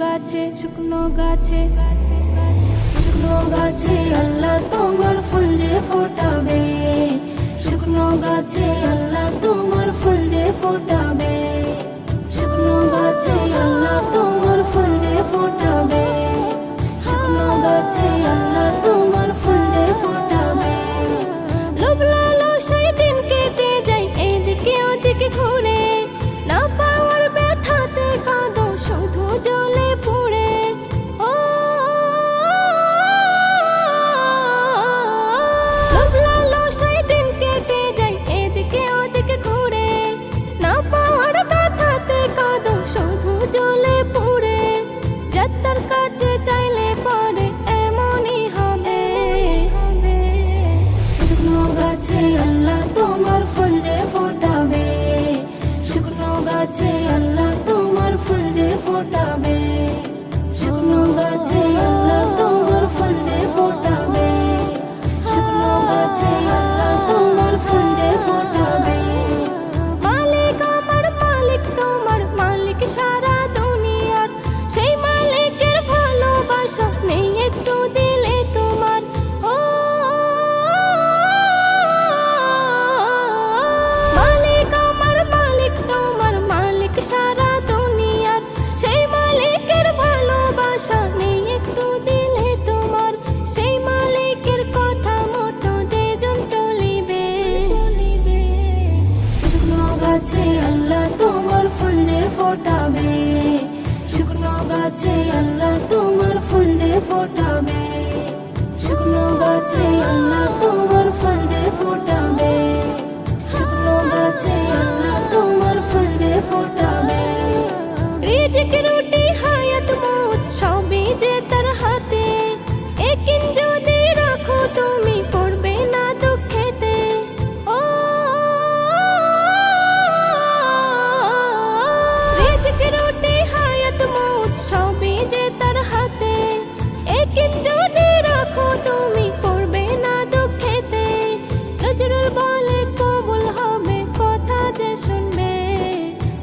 গাছে শুকনো গাছে শুকনো গাছে আল্লাহ তোমার ফুল যে ফোটাবে, শুকনো গাছে আল্লাহ তোমার ফুল যে ফোটাবে, শুকনো গাছে আল্লাহ তোমার ফুল যে ফোটাবে, শুকনো গাছে আল্লাহ তোমার ফুল যে ফোটাবে। লোভ লালসায় দিন কেটে যায় এদিকে ওদিকে ঘুরে, না পাওয়ার ব্যথাতে কাঁদো শুধু জলে পুড়ে। ও লোভ লালসায় দিন কেটে যায় এদিকে ওদিকে ঘুরে, না পাওয়ার ব্যথাতে কাঁদো শুধু জলে পুড়ে। যাত্রার কাছে চাইলে পরে এমনই হবে, শুকনো গাছে আল্লাহ তোমার ফুল যে ফোটাবে, শুকনো গাছে আল্লাহ তোমার ফুল যে ফোটাবে, শুকনো গাছে আল্লাহ তোমার ফুল যে ফোটাবে, শুকনো গাছে আল্লাহ তোমার ফুল যে ফোটাবে। মালিক আমার মালিক তোমার মালিক সারা দুনিয়ার, সেই মালিকের ভালোবাসা নেই একটু দিলে তোমার। ও মালিক আমার মালিক তোমার মালিক সারা দুনিয়ার, সেই মালিকের ভালোবাসা নেই একটু দিলে তোমার। সেই মালিকের কথা মতো যেজন চলিবে, শুকনো গাছে আল্লাহ তোমার ফুল যে ফোটাবে, শুকনো গাছে আল্লাহ তোমার ফুল যে ফোটাবে, শুকনো গাছে আল্লাহ তোমার ফুল যে ফোটাবে, শুকনো গাছে আল্লাহ তোমার ফুল যে ফোটাবে। রিজিক রুটি হায়াত মৌত সবই যে তার হাতে, একিন যদি রাখো তুমি পড়বে না দুঃখেতে। ও রিজিক রুটি হায়াত মৌত সবই যে তার হাতে, একিন যদি রাখো তুমি পড়বে না দুঃখেতে। নজরুল বলে কবুল হবে কথা যে শুনবে,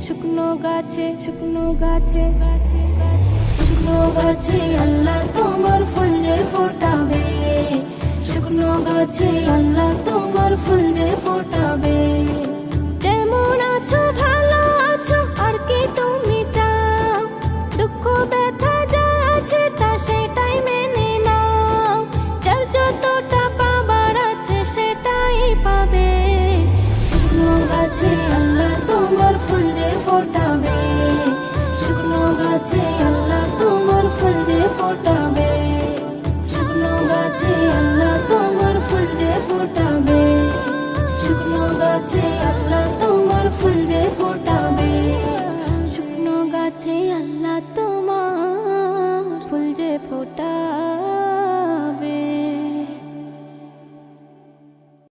শুকনো গাছে শুকনো গাছে শুকনো গাছে আল্লাহ তোমার ফুল যে ফোটাবে, শুকনো গাছে আল্লাহ তোমার ফুল যে ফোটাবে। যেমন আছো ভালো আছো আর কি তুমি চাও, দুঃখ ব্যথা যা আছে তা সেটাই মেনে নাও, যার যতটা পাবার আছে সেটাই পাবে। শুকনো গাছে আল্লাহ তোমার ফুল যে ফোটাবে, শুকনো গাছে আল্লাহ তোমার ফুল যে ফোটাবে, শুকনো গাছে আল্লাহ তোমার ফুল যে ফোটাবে, শুকনো গাছে আল্লাহ তোমার ফুল যে ফোটাবে, শুকনো গাছে আল্লাহ তোমার ফুল যে ফোটাবে।